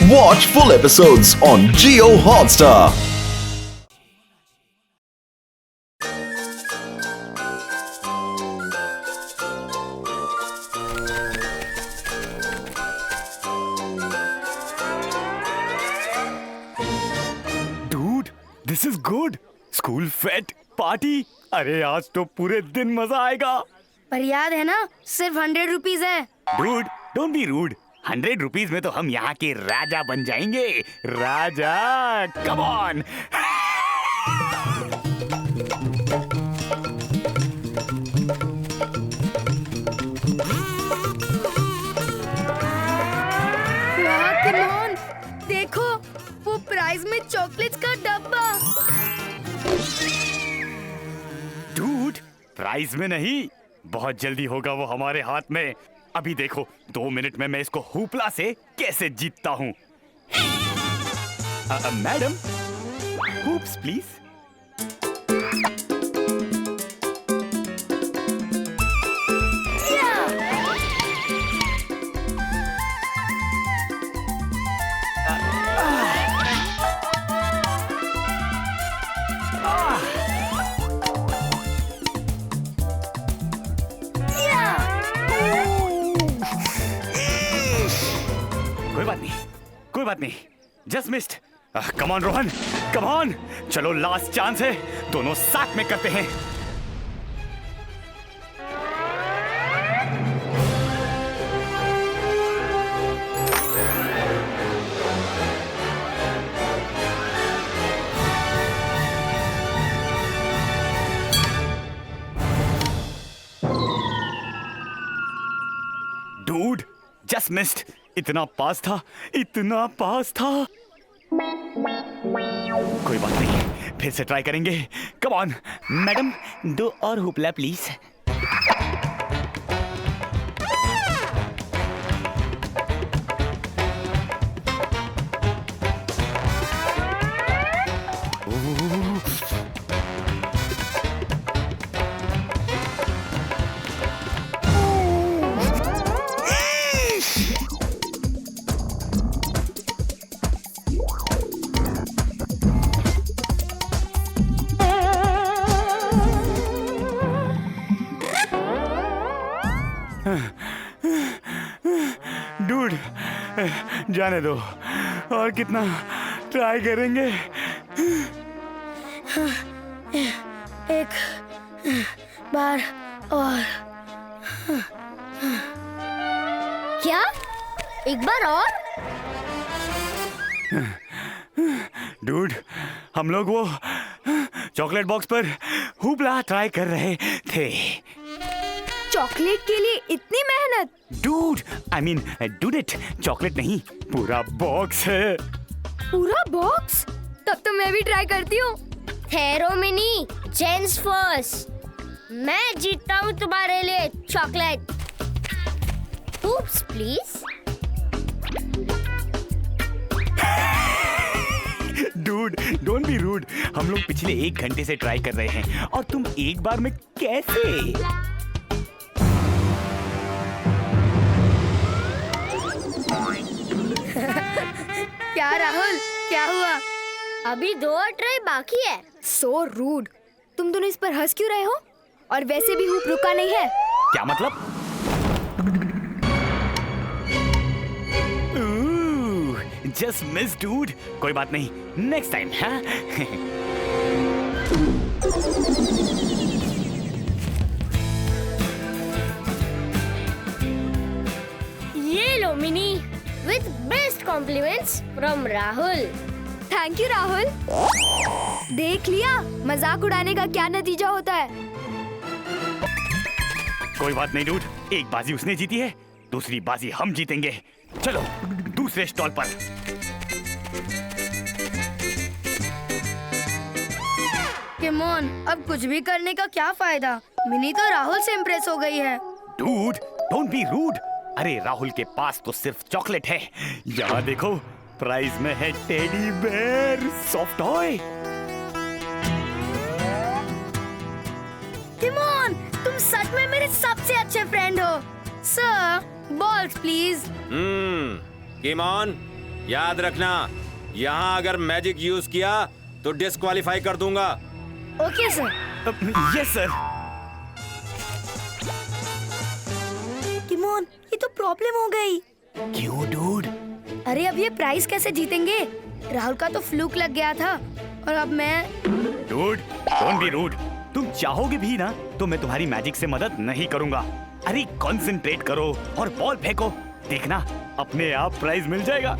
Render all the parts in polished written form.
Watch full episodes on Jio Hotstar. Dude, this is good. School fete, party. अरे आज तो पूरे दिन मजा आएगा. पर याद है ना, सिर्फ 100 रुपीज है. Dude, don't be rude. 100 rupees में तो हम यहाँ के राजा बन जाएंगे. राजा, come on. वाह किमोन, देखो वो प्राइज में चॉकलेट्स का डब्बा. Dude, प्राइज में नहीं, बहुत जल्दी होगा वो हमारे हाथ में. अभी देखो, 2 मिनट में मैं इसको हुपला से कैसे जीतता हूँ. Madam, hoops please. कोई बात नहीं, just missed. Come on Rohan, come on. चलो लास्ट चांस है, दोनों साथ में करते हैं. Dude, just missed. इतना पास था, इतना पास था. कोई बात नहीं, फिर से ट्राई करेंगे. कम ऑन मैडम, 2 और हुपला प्लीज. डूड, जाने दो. और कितना ट्राई करेंगे. एक बार और. क्या? एक बार और? डूड, हम लोग वो चॉकलेट बॉक्स पर हुपला ट्राई कर रहे थे. चॉकलेट के लिए इतनी मेहनत? Dude, I mean dude it. Chocolate नहीं, पूरा बॉक्स है. पूरा बॉक्स? तब तो मैं भी ट्राई करती हूँ. ठहरो मिनी, जेंट्स फर्स्ट. मैं जीतता हूँ तुम्हारे लिए chocolate. Whoops please. Dude, don't be rude. हम लोग पिछले 1 घंटे से ट्राई कर रहे हैं और तुम एक बार में कैसे? क्या राहुल, क्या हुआ? अभी 2 और ट्राई बाकी है. So rude. तुम दोनों इस पर हंस क्यों रहे हो? और वैसे भी हुप रुका नहीं है. क्या मतलब? Just miss dude. कोई बात नहीं, नेक्स्ट टाइम. हाँ. ये लो Mini, with best compliments from Rahul. Thank you Rahul. देख लिया मजाक उड़ाने का क्या नतीजा होता है. कोई बात नहीं डूड, एक बाजी उसने जीती है, दूसरी बाजी हम जीतेंगे. चलो दूसरे स्टॉल पर. किमोन, अब कुछ भी करने का क्या फायदा? मिनी तो राहुल से इम्प्रेस हो गई है. Dude, don't be rude. अरे राहुल के पास तो सिर्फ चॉकलेट है. यहाँ देखो, प्राइज में है टेडी बेयर सॉफ्ट टॉय. किमोन, तुम सच में मेरे सबसे अच्छे फ्रेंड हो. Sir, balls please. किमोन, याद रखना, यहाँ अगर मैजिक यूज किया तो डिस्क्वालीफाई कर दूंगा। Okay sir. Yes sir. Kimon, ये तो प्रॉब्लम हो गई। क्यों डूड? अरे अब ये प्राइस कैसे जीतेंगे? राहुल का तो फ्लूक लग गया था और अब मैं। Dude, don't be rude. तुम चाहोगे भी ना तो मैं तुम्हारी मैजिक से मदद नहीं करूंगा। अरे कंसंट्रेट करो और बॉल फेंको, देखना अपने आप प्राइज मिल जाएगा।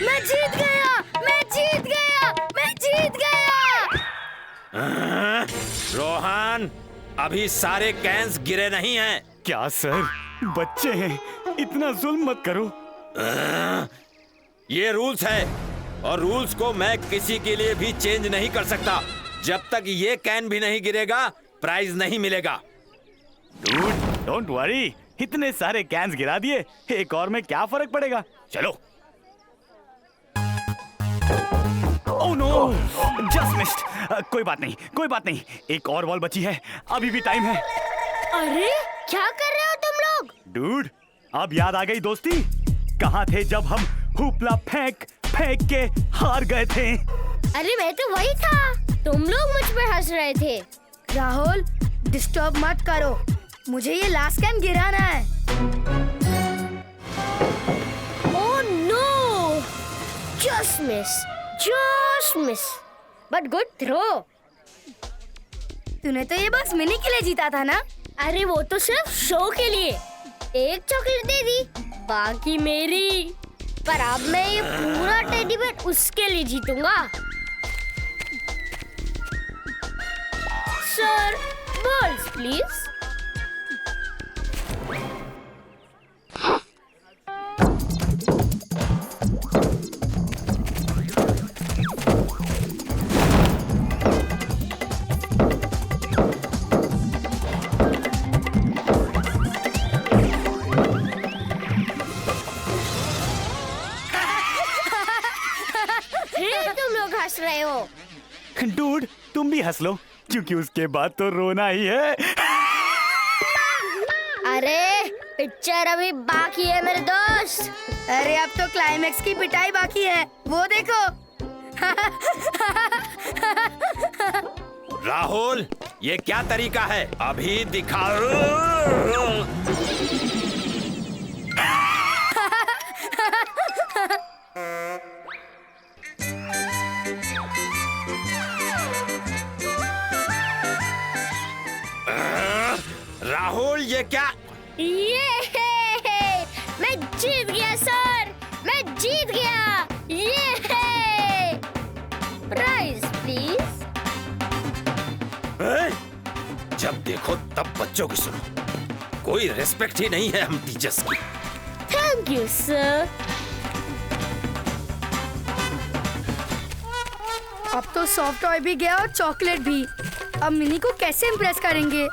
मैं जीत गया, मैं जीत गया, मैं जीत गया। रोहन, अभी सारे कैंस गिरे नहीं हैं। क्या सर, बच्चे हैं, इतना जुल्म मत करो। ये रूल्स है और रूल्स को मैं किसी के लिए भी चेंज नहीं कर सकता। जब तक ये कैन भी नहीं गिरेगा प्राइज नहीं मिलेगा। डूड, डोंट वरी, इतने सारे कैंस गिरा दिए, एक और में क्या फर्क पड़ेगा। चलो। Oh no, just missed. कोई बात नहीं, कोई बात नहीं, एक और बॉल बची है, अभी भी टाइम है। अरे क्या कर रहे हो तुम लोग? डूड, अब याद आ गई दोस्ती? कहाँ थे जब हम हुपला फेंक फेंक के हार गए थे? अरे मैं तो वही था, तुम लोग मुझ पे हंस रहे थे। राहुल, डिस्टर्ब मत करो, मुझे ये लास्ट कैन गिराना है। Oh no, just miss, but good throw. तूने तो ये बस मिनी के लिए जीता था ना? अरे वो तो सिर्फ शो के लिए। एक चॉकलेट दे दी, बाकी मेरी। पर अब मैं ये पूरा टेडी बेयर उसके लिए जीतूंगा। Sir, balls please. तुम लोग हंस रहे हो। डूड, तुम भी हंस लो, क्योंकि उसके बाद तो रोना ही है। अरे पिक्चर अभी बाकी है मेरे दोस्त। अरे अब तो क्लाइमेक्स की पिटाई बाकी है, वो देखो। राहुल, ये क्या तरीका है? अभी दिखा। राहुल, ये क्या? ये मैं जीत गया सर, मैं जीत गया। ये प्राइज प्लीज। जब देखो तब बच्चों की सुनो, कोई रिस्पेक्ट ही नहीं है हम टीचर्स की। Thank you sir. अब तो सॉफ्ट टॉय भी गया और चॉकलेट भी। अब मिनी को कैसे इम्प्रेस करेंगे?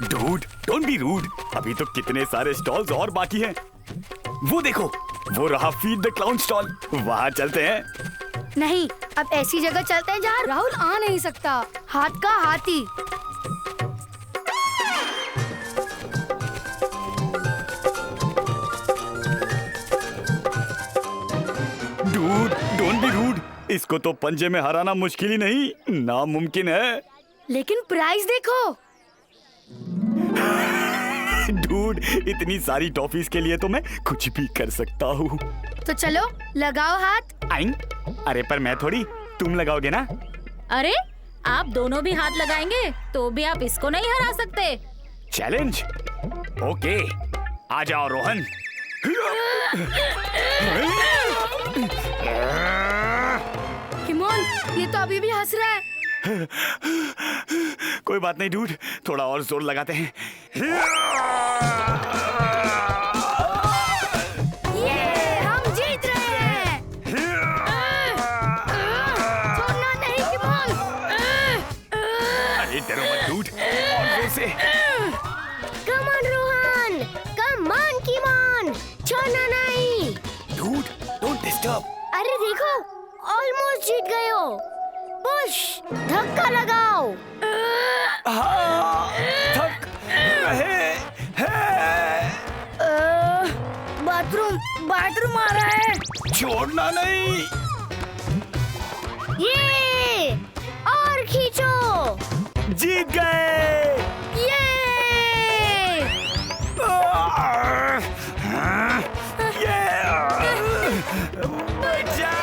डूड, डोंट बी रूड, अभी तो कितने सारे स्टॉल्स और बाकी हैं। वो देखो, वो रहा फीड द क्लाउन स्टॉल, वहाँ चलते हैं। नहीं, अब ऐसी जगह चलते हैं जहाँ राहुल आ नहीं सकता। हाथ का हाथी। डूड, डोंट बी रूड, इसको तो पंजे में हराना मुश्किल ही नहीं, नामुमकिन है। लेकिन प्राइस देखो। डूड, इतनी सारी टॉफीज के लिए तो मैं कुछ भी कर सकता हूँ। तो चलो लगाओ हाथ। आइन? अरे पर मैं थोड़ी, तुम लगाओगे ना? अरे आप दोनों भी हाथ लगाएंगे तो भी आप इसको नहीं हरा सकते। चैलेंज? ओके, आ जाओ रोहन। किमोन, ये तो अभी भी हंस रहा है। कोई बात नहीं डूड, थोड़ा और जोर लगाते हैं। ये हम जीत रहे हैं। छोड़ना नहीं किमोन। अरे डरो मत डूड, और जोर से। Come on Rohan, come on Kimon, छोड़ना नहीं। Dude, don't disturb. अरे देखो, ऑलमोस्ट जीत गए हो। पुश, धक्का लगाओ। स्पाइडर मारा है। छोड़ना नहीं। ये और खींचो। जीत गए। ये बचा।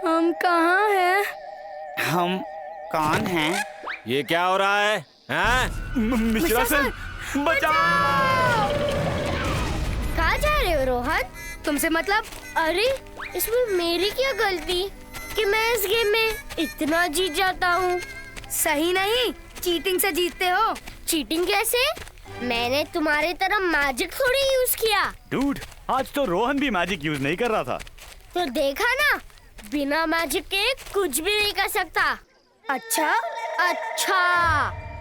हम कहाँ हैं? हम कौन हैं? ये क्या हो रहा है? हैं? मिश्रा सर, बचाओ। कहाँ जा रहे हो रोहन? तुमसे मतलब? अरे इसमें मेरी क्या गलती कि मैं इस गेम में इतना जीत जाता हूँ। सही नहीं, चीटिंग से जीतते हो। चीटिंग कैसे? मैंने तुम्हारी तरह मैजिक थोड़ी यूज किया। डूड, आज तो रोहन भी मैजिक यूज नहीं कर रहा था। तो देखा ना, बिना मैजिक के कुछ भी नहीं कर सकता। अच्छा, अच्छा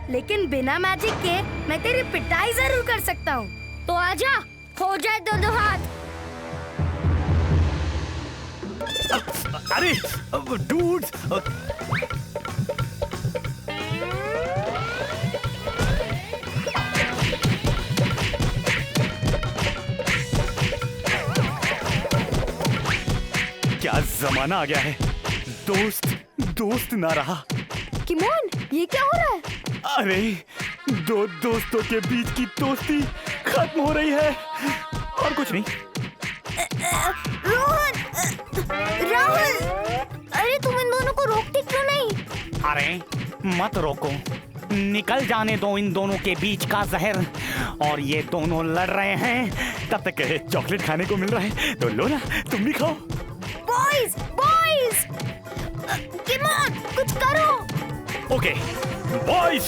लेकिन बिना मैजिक के मैं तेरी पिटाई जरूर कर सकता हूँ। तो आजा, हो जाए दो हाथ। अरे डूड, क्या जमाना आ गया है। दोस्त दोस्त ना रहा। किमोन, ये क्या हो रहा है? अरे दो दोस्तों के बीच की दोस्ती खत्म हो रही है। और कुछ नहीं। रोहन, राहुल, अरे तुम इन दोनों को रोकते क्यों नहीं? अरे मत रोको, निकल जाने दो इन दोनों के बीच का जहर। और ये दोनों लड़ रहे हैं, तब तक चॉकलेट खाने को मिल रहा है, तो लो ना, तुम भी खाओ। बॉयज, बॉयज, किमोन, कुछ करो। ओके बॉयज,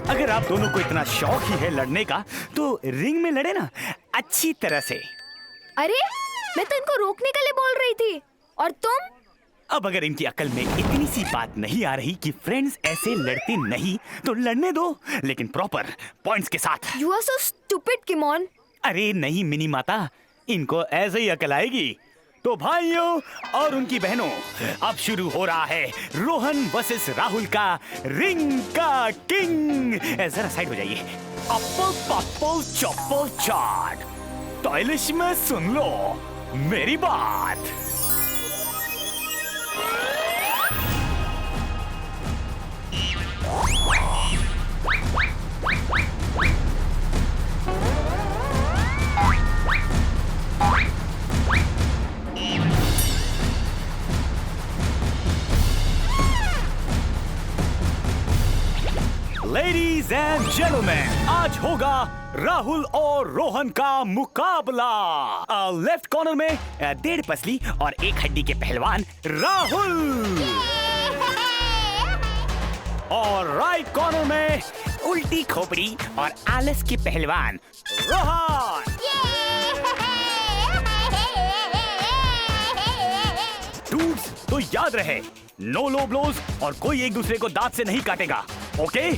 अगर आप दोनों को इतना शौक ही है लड़ने का, तो रिंग में लड़े ना, अच्छी तरह से। अरे मैं तो इनको रोकने के लिए बोल रही थी, और तुम? अब अगर इनकी अकल में इतनी सी बात नहीं आ रही कि फ्रेंड्स ऐसे लड़ते नहीं, तो लड़ने दो, लेकिन प्रॉपर पॉइंट्स के साथ। You are so stupid Kimon. अरे नहीं मिनी माता, इनको ऐसे ही अकल आएगी। तो भाइयों और उनकी बहनों, अब शुरू हो रहा है रोहन वर्सेस राहुल का रिंग का किंग। जरा साइड हो जाइए। अप्पल पप्पल चप्पल चाट, टॉयलिश में सुन लो मेरी बात। लेडीज एंड जेंटलमैन, आज होगा राहुल और रोहन का मुकाबला। लेफ्ट कॉर्नर में 1.5 पसली और 1 हड्डी के पहलवान राहुल, और राइट कॉर्नर में उल्टी खोपड़ी और आलस के पहलवान रोहन। डूड्स, तो याद रहे, नो लो ब्लोज और कोई एक दूसरे को दांत से नहीं काटेगा। Okay,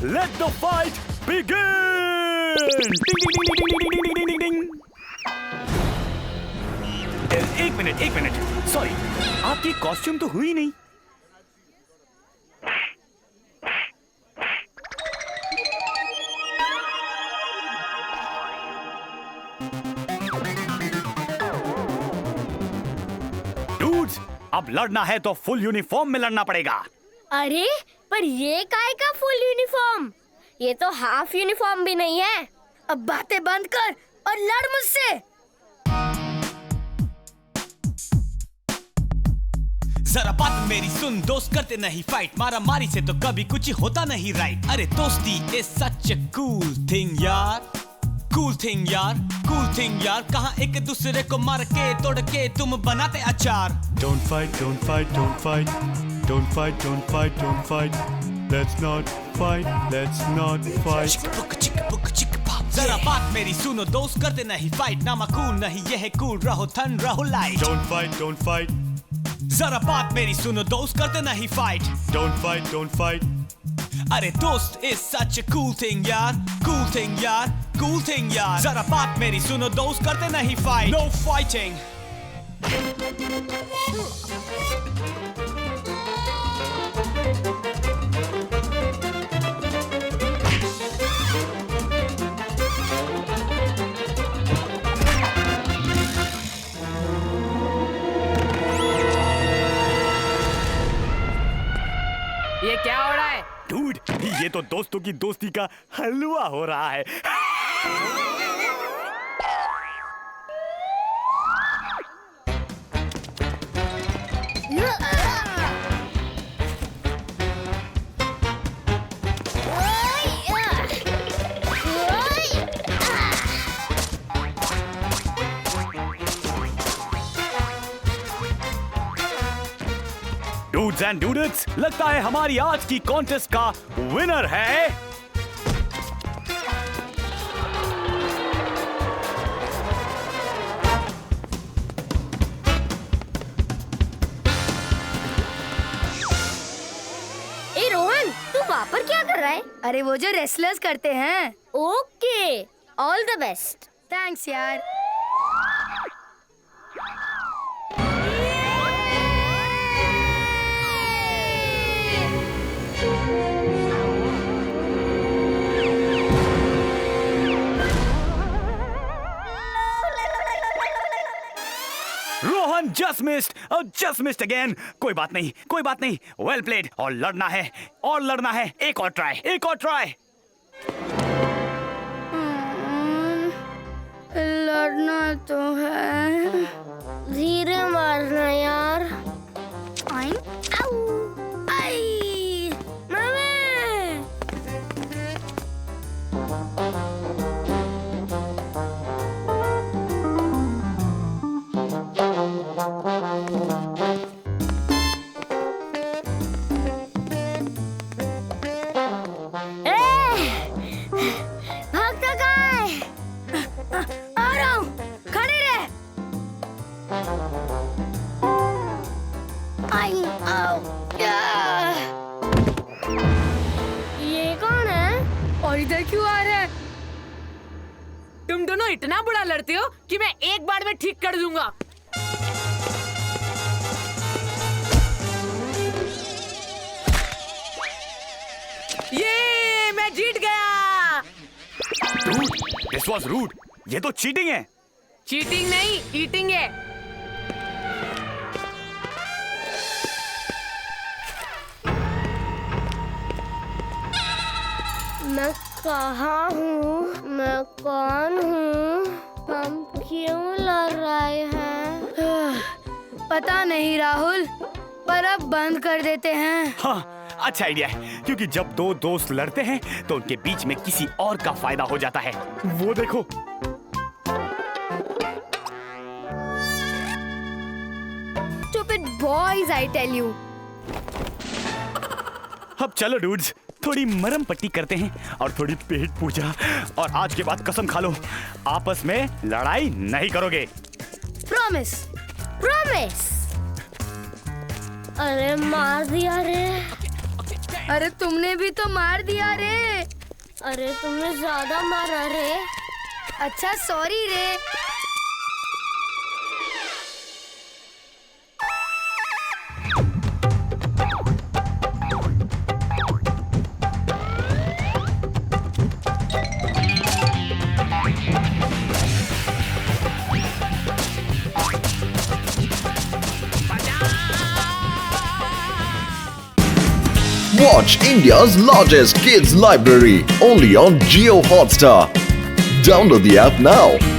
let the fight begin. एक मिनट, सॉरी, आपकी कॉस्ट्यूम तो हुई नहीं। डूड्स, अब लड़ना है तो फुल यूनिफॉर्म में लड़ना पड़ेगा। अरे पर ये काय का फुल यूनिफॉर्म? ये तो हाफ यूनिफॉर्म भी नहीं है। अब बातें बंद कर और लड़ मुझसे। जरा बात मेरी सुन, दोस्त करते नहीं फाइट, मारा मारी से तो कभी कुछ होता नहीं राइट। अरे दोस्ती is such a cool thing यार, कूल थिंग यार, कूल थिंग यार। कहाँ एक दूसरे को मार के तोड़ के तुम बनाते अचार। Don't fight, don't fight, don't fight. Don't fight, don't fight, don't fight. Let's not fight, let's not fight. चिक पॉप। जरा बात मेरी सुनो, दोस्त करते नहीं फाइट, नामा कूल नहीं ये है कूल, रहो थन रहो light. Don't fight, don't fight. जरा बात मेरी सुनो, दोस्त करते नहीं fight. Don't fight, don't fight. अरे दोस्त is such a cool thing यार, cool thing यार, cool thing यार। जरा बात मेरी सुनो, दोस्त करते नहीं फाइट, no fighting। क्या हो रहा है? डूड, ये तो दोस्तों की दोस्ती का हलवा हो रहा है। डूड्स एंड डूडट्स, लगता है हमारी आज की कॉन्टेस्ट का विनर है ए रोहन, तू वहाँ पर क्या कर रहा है? अरे वो जो रेसलर्स करते हैं। Okay, all the best. Thanks यार। Rohan just missed again. कोई बात नहीं, कोई बात नहीं, वेल प्लेड। और लड़ना है, और लड़ना है। एक और ट्राई, एक और ट्राई। लड़ना तो है। धीरे मारना यार। आई, आई, मामा। भागता कहाँ है? आ रहा हूँ, खड़े रहे। आई, आओ, ये कौन है? और इधर क्यों आ रहा है? तुम दोनों इतना बुरा लड़ते हो कि मैं एक बार में ठीक कर दूंगा। ये मैं जीत गया। Dude, this was rude. ये तो चीटिंग है। चीटिंग नहीं, ईटिंग है। मैं कहाँ हूँ? मैं कौन हूँ? हम क्यों लड़ रहे हैं? पता नहीं राहुल, पर अब बंद कर देते हैं। हाँ, अच्छा आइडिया है, क्योंकि जब दो दोस्त लड़ते हैं तो उनके बीच में किसी और का फायदा हो जाता है। वो देखो। Stupid boys, I tell you. अब चलो डूड्स, थोड़ी मरम पट्टी करते हैं और थोड़ी पेट पूजा। और आज के बाद कसम खा लो, आपस में लड़ाई नहीं करोगे। Promise. प्रॉमिस। अरे मार दिया रे। अरे तुमने भी तो मार दिया रे। अरे तुमने ज्यादा मारा रे। अच्छा सॉरी रे। Watch India's largest kids library only on Jio Hotstar. Download the app now.